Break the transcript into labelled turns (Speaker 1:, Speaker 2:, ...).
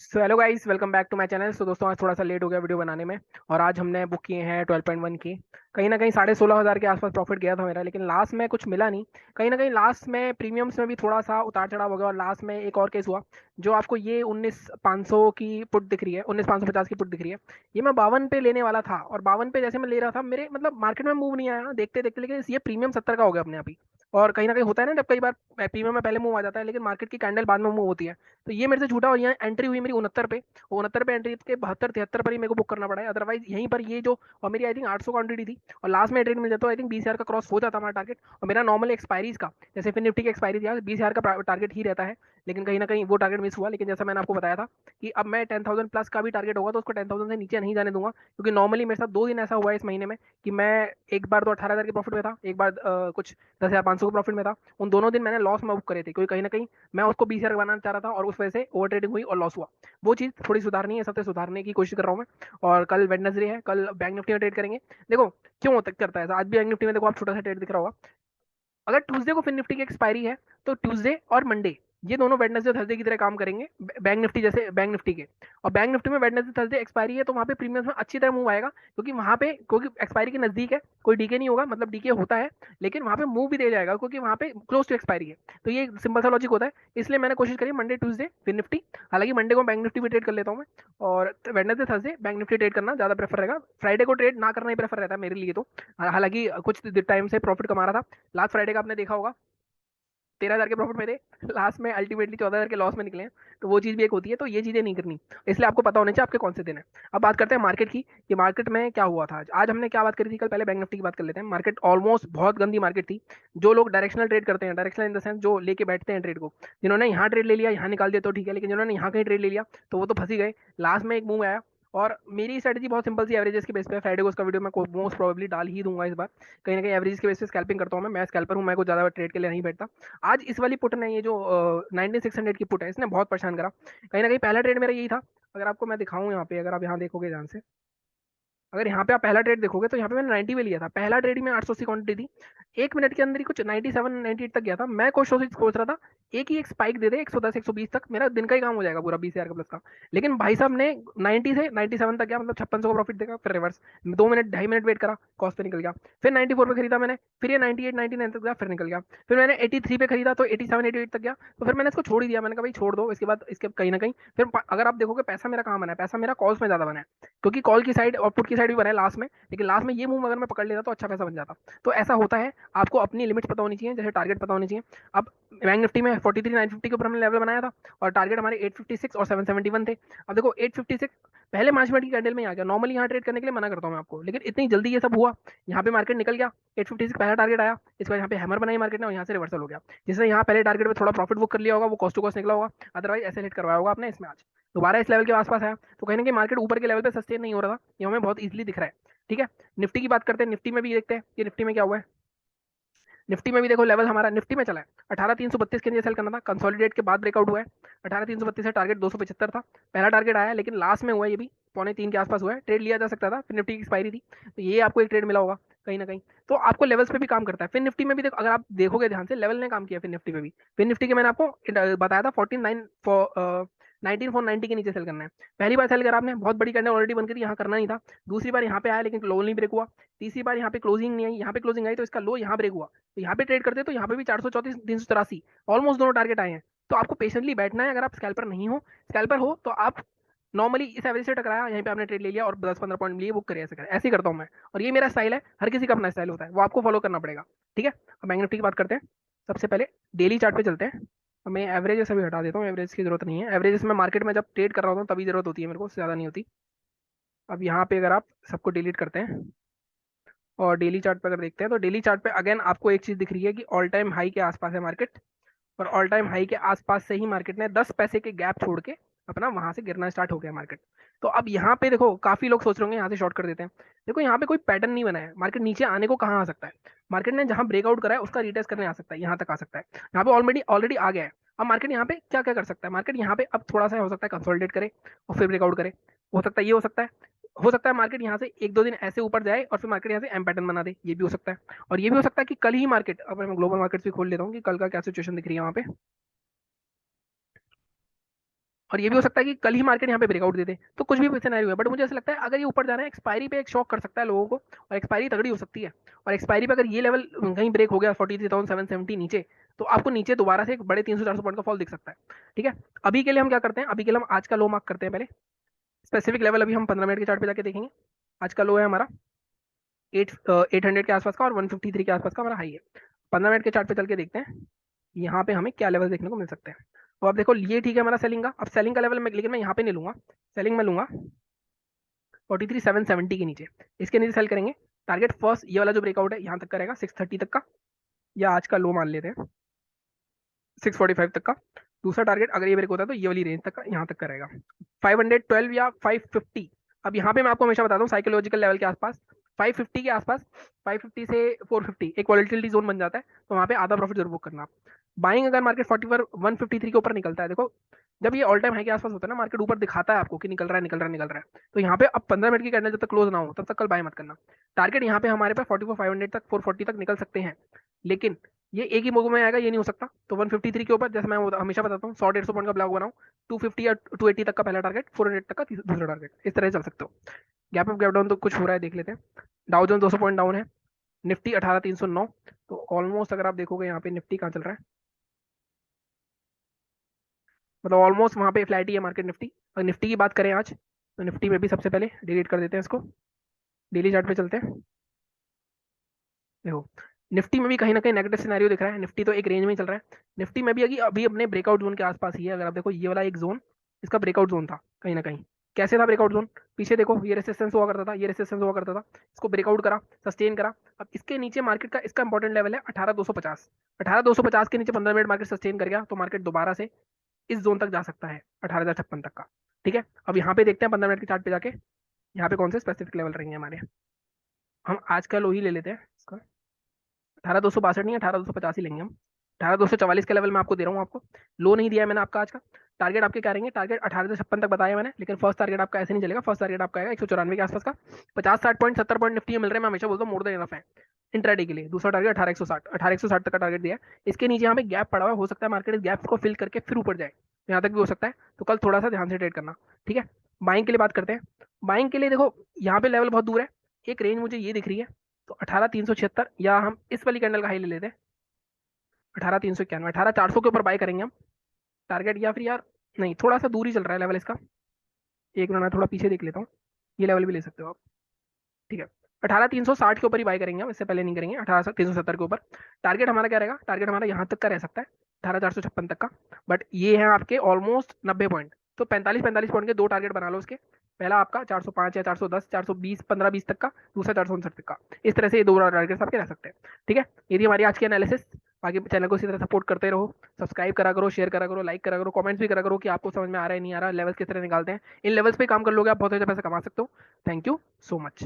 Speaker 1: So hello guys, welcome back to my channel. So दोस्तों, आज थोड़ा सा लेट हो गया वीडियो बनाने में। और आज हमने बुक किए हैं 12.1 की। कहीं ना कहीं 16,500 के आसपास प्रॉफिट गया था मेरा, लेकिन लास्ट में कुछ मिला नहीं। कहीं ना कहीं लास्ट में प्रीमियम्स में भी थोड़ा सा उतार चढ़ाव हो गया, और लास्ट में एक और केस हुआ। जो आपको ये 19,500 की पुट दिख रही है, 19,550 की पुट दिख रही है, ये मैं 52 पे लेने वाला था। और 52 पे जैसे मैं ले रहा था, मेरे मतलब मार्केट में मूव नहीं आया देखते देखते, लेकिन ये प्रीमियम 70 का हो गया अपने आप ही। और कहीं ना कहीं होता है ना, जब कई बार प्रीमियम में पहले मूव आ जाता है लेकिन मार्केट की कैंडल बाद में मूव होती है। तो ये मेरे से झूठा, और यहाँ एंट्री हुई मेरी 69 पे। 69 पे एंट्री के 72-73 पर ही मेरे को बुक करना पड़ा है, अदरवाइज यहीं पर ये जो, और मेरी आई थिंक 800 क्वांटिटी थी, और लास्ट में ट्रेड मिल जाता, तो आई थिंक 20,000 का क्रॉस हो जाता हमारा टारगेट। और मेरा नॉर्मल एक्सपायरीज का, जैसे फिर निफ्टी की एक्सपायरी थी, 20,000 का टारगेट ही रहता है। लेकिन कहीं ना कहीं वो टारगेट मिस हुआ। लेकिन जैसा मैंने आपको बताया था कि अब मैं 10,000 प्लस का भी टारगेट होगा तो उसको 10,000 से नीचे नहीं जाने दूंगा, क्योंकि नॉर्मली मेरे साथ 2 दिन ऐसा हुआ है इस महीने में कि मैं एक बार तो 18,000 के प्रॉफिट में था, एक बार कुछ 10,500 के प्रॉफिट में था। उन दोनों दिन मैंने लॉस में बुक करे थे, क्योंकि कहीं ना कहीं मैं उसको 20,000 बनाना चाह रहा था, और उस वजह से ओवर ट्रेडिंग हुई और लॉस हुआ। वो चीज़ थोड़ी सुधारनी है, सबसे सुधारने की कोशिश कर रहा हूँ मैं। और कल वेडनेसडे है, कल बैंक निफ्टी में ट्रेड करेंगे। देखो क्यों होता करता है ऐसा, आज भी बैंक निफ्टी में देखो, आप छोटा सा ट्रेड दिख रहा होगा। अगर ट्यूसडे को फिर निफ्टी की एक्सपायरी है, तो ट्यूसडे और मंडे ये दोनों वेडनेसडे थर्सडे की तरह काम करेंगे, बैंक निफ्टी जैसे बैंक निफ्टी के। और बैंक निफ्टी में वेडनेसडे थर्सडे एक्सपायरी है, तो वहाँ पे प्रीमियम में अच्छी तरह मूव आएगा, क्योंकि वहाँ पे क्योंकि एक्सपायरी के नजदीक है, कोई डीके नहीं होगा, मतलब डीके होता है लेकिन वहाँ पे मूव भी दे जाएगा, क्योंकि वहाँ पे क्लोज टू एक्सपायरी है। तो ये सिंपल सा लॉजिक होता है, इसलिए मैंने कोशिश करी मंडे ट्यूसडे फिर निफ्टी। हालांकि मंडे को बैंक निफ्टी भी ट्रेड कर लेता हूँ मैं, और Wednesday Thursday bank Nifty trade करना ज्यादा प्रेफर रहेगा। फ्राइडे को ट्रेड ना करना ही प्रेफर रहता है मेरे लिए तो। हालांकि कुछ टाइम से प्रॉफिट कमा रहा था। लास्ट फ्राइडे का आपने देखा होगा, 13,000 के प्रॉफिट में थे, लास्ट में अल्टीमेटली 14,000 के लॉस में निकले हैं। तो वो चीज़ भी एक होती है, तो ये चीज़ें नहीं करनी। इसलिए आपको पता होना चाहिए आपके कौन से दिन है। अब बात करते हैं मार्केट की, कि मार्केट में क्या हुआ था आज। आज हमने क्या बात करी थी, कल पहले बैंक निफ्टी की बात कर लेते हैं। मार्केट ऑलमोस्ट बहुत गंदी मार्केट थी। जो लोग डायरेक्शनल ट्रेड करते हैं, डायरेक्शनल इन द सेंस जो लेके बैठते हैं ट्रेड को, जिन्होंने यहाँ ट्रेड ले लिया, यहाँ निकाल दिया तो ठीक है, लेकिन जिन्होंने यहाँ कहीं ट्रेड ले लिया तो वो तो फंसी गए। लास्ट में एक मूव आया, और मेरी स्ट्रेटजी बहुत सिंपल सी, एवरेजेस के बेस पे। फ्राइडे को उसका वीडियो मैं मोस्ट प्रोबेबली डाल ही दूंगा इस बार। कहीं ना कहीं एवरेज के बेस पे स्कैल्पिंग करता हूँ मैं स्कैल्पर हूँ, मैं कुछ ज़्यादा ट्रेड के लिए नहीं बैठता। आज इस वाली पुट ने, ये जो 19,600 की पुट है, इसने बहुत परेशान करा। कहीं ना कहीं पहला ट्रेड मेरा यही था। अगर आपको मैं दिखाऊं यहाँ पे, अगर आप यहाँ देखोगे ध्यान से, अगर यहाँ पे आप पहला ट्रेड देखोगे तो यहाँ पे मैंने 90 पे लिया था। पहला ट्रेड में 880 क्वांटिटी थी, 1 मिनट के अंदर ही कुछ 97 98 तक गया था। मैं सोच रहा था एक ही एक स्पाइक दे दे 110 120 तक, मेरा दिन का ही काम हो जाएगा पूरा 20,000 का प्लस का। लेकिन भाई साहब ने 90 से 97 तक गया, मतलब 5600 का प्रॉफिट देगा, फिर रिवर्स 2 मिनट 2.5 मिनट वेट करा, कॉस्ट पे निकल गया। फिर 94 पे खरीदा मैंने, फिर ये 98 99 तक गया, फिर निकल गया। फिर मैंने 83 पे खरीदा तो 87 88 तक गया, तो फिर मैंने इसको छोड़ ही दिया। मैंने कहा भाई छोड़ दो, इसके बाद इसके कहीं ना कहीं फिर अगर आप देखोगे पैसा मेरा कहाँ बना है, पैसा मेरा कॉल्स में ज्यादा बना है, क्योंकि कॉल की साइड और पुट की साइड भी बना है लास्ट में। लेकिन लास्ट में ये मूव अगर मैं पकड़ लेता तो अच्छा पैसा बन जाता। तो ऐसा होता है, आपको अपनी लिमिट्स पता होनी चाहिए, जैसे टारगेट पता होनी चाहिए। अब बैंक निफ्टी में 43,950 के ऊपर हमने लेवल बनाया था, और टारगेट हमारे 856 और 771 थे। अब देखो 856 पहले 5 मिनट की कैंडल में ही आ गया। नॉर्मली यहाँ ट्रेड करने के लिए मना करता हूँ मैं आपको, लेकिन इतनी जल्दी ये सब हुआ। यहाँ पे मार्केट निकल गया, 856 पहला टारगेट आया, इसके बाद यहाँ पे हैमर बनाई मार्केट ने, और यहाँ से रिवर्सल हो गया। जिसने यहाँ पहले टारगेट में थोड़ा प्रॉफिट बुक कर लिया होगा, वो कॉस्ट टू कॉस्ट निकला होगा, अदरवाइज ऐसे हिट करवाया होगा आपने। इसमें आज दोबारा इस लेवल के आसपास आया, तो कहीं ना कहीं मार्केट ऊपर के लेवल पे सस्टेन नहीं हो रहा था, ये हमें बहुत इजीली दिख रहा है। ठीक है, निफ्टी की बात करते हैं। निफ्टी में भी देखते हैं कि निफ्टी में क्या हुआ है। निफ्टी में भी देखो लेवल हमारा निफ्टी में चला है 18,332 के नीचे सेल करना था, कंसोलिडेट के बाद ब्रेकआउट हुआ है। 18,332 से टारगेट 275 था, पहला टारगेट आया, लेकिन लास्ट में हुआ है ये भी 2.25 के आसपास हुआ है। ट्रेड लिया जा सकता था, फिर निफ्टी की एक्सपायरी थी, तो ये आपको एक ट्रेड मिला होगा कहीं ना कहीं। तो आपको लेवल्स पे भी काम करता है। फिर निफ्टी में भी देखो, अगर आप देखोगे ध्यान से, लेवल ने काम किया फिर निफ्टी में भी। फिर निफ्टी के मैंने आपको बताया था 19,490 के नीचे सेल करना है। पहली बार सेल करा आपने, बहुत बड़ी कैंडल ऑलरेडी बन गई थी, यहाँ करना नहीं था। दूसरी बार यहाँ पे आया लेकिन लो नहीं ब्रेक हुआ। तीसरी बार यहाँ पे क्लोजिंग नहीं आई, यहाँ पे क्लोजिंग आई तो इसका लो यहाँ ब्रेक हुआ। तो यहाँ पे ट्रेड करते तो यहाँ पे भी 434 383 ऑलमोस्ट दोनों टारगेट आए हैं। तो आपको पेशेंटली बैठना है। अगर आप स्कैल्पर नहीं हो, स्कैल्पर हो तो आप नॉर्मली इस एवरेज से टकराया, यहीं पे आपने ट्रेड ले लिया और 10-15 पॉइंट लिए, बुक करे, ऐसे ही करता हूँ मैं। और ये मेरा स्टाइल है, हर किसी का अपना स्टाइल होता है, वो आपको फॉलो करना पड़ेगा। ठीक है, अब बैंक निफ्टी की बात करते हैं। सबसे पहले डेली चार्ट पे चलते हैं। अब मैं एवरेज अभी हटा देता हूँ, एवरेज की जरूरत नहीं है। एवरेज में मार्केट में जब ट्रेड कर रहा होता हूँ तभी जरूरत होती है मेरे को, उससे ज्यादा नहीं होती। अब यहाँ पे अगर आप सबको डिलीट करते हैं और डेली चार्ट पे अगर देखते हैं, तो डेली चार्ट पे अगेन आपको एक चीज दिख रही है कि ऑल टाइम हाई के आसपास है मार्केट। और ऑल टाइम हाई के आसपास से ही मार्केट ने 10 पैसे के गैप छोड़ के अपना वहां से गिरना स्टार्ट हो गया मार्केट। तो अब यहाँ पे देखो, काफी लोग सोच रहे होंगे यहाँ से शॉर्ट कर देते हैं। देखो यहाँ पे कोई पैटर्न नहीं बना है, मार्केट नीचे आने को कहाँ आ सकता है। मार्केट ने जहां ब्रेकआउट करा है उसका रिटेस्ट करने आ सकता है, यहाँ तक आ सकता है। यहाँ पे ऑलरेडी ऑलरेडी आ गया है। अब मार्केट यहाँ पे क्या क्या कर सकता है, मार्केट यहाँ पे अब थोड़ा सा हो सकता है कंसोलिडेट करे और फिर ब्रेकआउट करे। हो सकता है ये, हो सकता है मार्केट यहाँ से 1-2 दिन ऐसे ऊपर जाए और फिर मार्केट यहाँ से एम पैटर्न बना दे, ये भी हो सकता है। और ये भी हो सकता है कि कल ही मार्केट, अब मैं ग्लोबल मार्केट्स भी खोल लेता हूँ कि कल का क्या सिचुएशन दिख रही है वहाँ पे। और ये भी हो सकता है कि कल ही मार्केट यहाँ पे ब्रेकआउट दे दे, तो कुछ भी सिनेरियो है। बट मुझे ऐसा लगता है अगर ये ऊपर जाना है एक्सपायरी पे एक शॉक कर सकता है लोगों को, और एक्सपायरी तगड़ी हो सकती है। और एक्सपायरी पे अगर ये लेवल कहीं ब्रेक हो गया 43,770 नीचे, तो आपको नीचे दोबारा से एक बड़े 300-400 पॉइंट का फॉल दिख सकता है। ठीक है, अभी के लिए हम क्या करते हैं, अभी के लिए हम आज का लो मार्क करते हैं पहले। स्पेसिफिक लेवल अभी हम 15 मिनट के चार्ट पे जाके देखेंगे। आज का लो है हमारा 800 के आसपास का, और 153 के आसपास का हमारा हाई है। 15 मिनट के चार्ट पे चल के देखते हैं यहाँ पे हमें क्या लेवल देखने को मिल सकते हैं। तो आप देखो ये ठीक है हमारा सेलिंग का, अब सेलिंग का लेवल मैं, लेकिन मैं यहाँ पे नहीं लूंगा। सेलिंग में लूंगा 43,770 के नीचे, इसके नीचे सेल करेंगे। टारगेट फर्स्ट ये वाला जो ब्रेकआउट है यहाँ तक करेगा 630 तक का, या आज का लो मान लेते हैं 645 तक का। दूसरा टारगेट अगर ये ब्रेक होता है तो ये वाली रेंज तक का, यहाँ तक करेगा 512 या 550। अब यहाँ पे मैं आपको हमेशा बताता हूँ साइकोलॉजिकल लेवल के आसपास, 550 के आसपास, 550 से 450 एक वॉलेटिलिटी जोन बन जाता है, तो वहाँ पे आधा प्रॉफिट जरूर बुक करना। बाइंग अगर मार्केट 40 पर 153 के ऊपर निकलता है, देखो जब ये ऑल टाइम हाई के आसपास होता है ना, मार्केट ऊपर दिखाता है आपको कि निकल रहा है निकल रहा है निकल रहा है, तो यहाँ पे अब 15 मिनट की कैंडल जब तक क्लोज ना हो तब तक कल बाय मत करना। टारगेट यहाँ पे हमारे पास 44,500 तक 440 तक निकल सकते हैं, लेकिन ये एक ही मूव में आएगा ये नहीं हो सकता। तो 153 के ऊपर, जैसे मैं हमेशा बताता हूँ 100-150 पॉइंट का ब्लॉक बनाओ, 250 या 280 तक का पहला टारगेट, 400 तक का दूसरा टारगेट, इस तरह से चल सकते हो। गैप अप गैप डाउन तो कुछ हो रहा है, देख लेते हैं। डाउ जोन 200 पॉइंट डाउन है, निफ्टी 18,309। तो ऑलमोस्ट अगर आप देखोगे यहाँ पे निफ्टी कहाँ चल रहा है, मतलब ऑलमोस्ट वहाँ पे फ्लैट ही है मार्केट निफ्टी। अगर निफ्टी की बात करें आज, तो निफ्टी में भी सबसे पहले डिलीट कर देते हैं इसको, डेली चार्ट पे चलते हैं। देखो निफ्टी में भी कहीं ना कहीं नेगेटिव सिनेरियो दिख रहा है, निफ्टी तो एक रेंज में ही चल रहा है। निफ्टी में भी अभी अभी अपने ब्रेकआउट जोन के आसपास ही है। अगर आप देखो ये वाला एक जोन इसका ब्रेकआउट जोन था कहीं ना कहीं। कैसे था ब्रेकआउट जोन, पीछे देखो ये रेसिस्टेंस हुआ करता था, ये रेसिस्टेंस हुआ करता था, इसको ब्रेकआउट करा, सस्टेन करा। अब इसके नीचे मार्केट का इसका इंपॉर्टेंट लेवल है 18,250। 18,250 के नीचे 15 मिनट मार्केट सस्टेन कर गया तो मार्केट दोबारा से इस जोन तक जा सकता है, 18,056 तक का। ठीक है, अब यहाँ पे देखते हैं 15 मिनट के चार्ट पे जाके यहाँ पे कौन से स्पेसिफिक लेवल रहेंगे हमारे। हम आज का लो ही ले लेते हैं इसका, 18,262 नहीं, 18,250 ही लेंगे हम। 18,244 का लेवल मैं आपको दे रहा हूँ, आपको लो नहीं दिया है मैंने आपका आज का। टारगेट आपके क्या रहेंगे, टारगेट 18,056 तक बताया मैंने, लेकिन फर्स्ट टारगेट आपका ऐसे नहीं चलेगा। फर्स्ट टारगेट आपका आएगा 194 के आसपास का। 50-60 पॉइंट 70 पॉइंट निफ्टी में मिल रहे हैं, मैं हमेशा बोलता हूँ मोर देन इनफ है इंट्राडे के लिए। दूसरा टारगेट 18,160, 18,160 तक का टारगेट दिया है। इसके नीचे यहाँ पे गैप पड़ा हुआ है, हो सकता है मार्केट इस गैप को फिल करके फिर ऊपर जाए, तो यहाँ तक भी हो सकता है। तो कल थोड़ा सा ध्यान से ट्रेड करना। ठीक है, बाइंग के लिए बात करते हैं। बाइंग के लिए देखो यहाँ पे लेवल बहुत दूर है, एक रेंज मुझे ये दिख रही है, तो 18,376, या हम इस वाली कैंडल का हाई ले लेते हैं 18,391, 18,400 के ऊपर बाय करेंगे हम टारगेट। या फिर यार नहीं, थोड़ा सा दूर ही चल रहा है लेवल इसका, एक मिनट मैं थोड़ा पीछे देख लेता हूँ, ये लेवल भी ले सकते हो आप। ठीक है, 18,360 के ऊपर ही बाय करेंगे हम, इससे पहले नहीं करेंगे। 18,370 के ऊपर टारगेट हमारा क्या रहेगा, टारगेट हमारा यहाँ तक का रह सकता है, 18,456 तक का। बट ये है आपके ऑलमोस्ट 90 पॉइंट, तो 45-45 पॉइंट के दो टारगेट बना लो उसके। पहला आपका 405 या 410, 420, 15-20 तक का, दूसरा 459 तक का। इस तरह से ये दो टारगेट्स आपके रह सकते हैं। ठीक है, ये थी हमारी आज की एनालिसिस। बाकी चैनल को इसी तरह सपोर्ट करते रहो, सब्सक्राइब करा करो, शेयर करा करो, लाइक करा करो, कमेंट्स भी करा करो कि आपको समझ में आ रहा है नहीं आ रहा, लेवल्स किस तरह निकालते हैं। इन लेवल्स पे काम कर लोगे आप बहुत अच्छा पैसा कमा सकते हो। Thank you so much.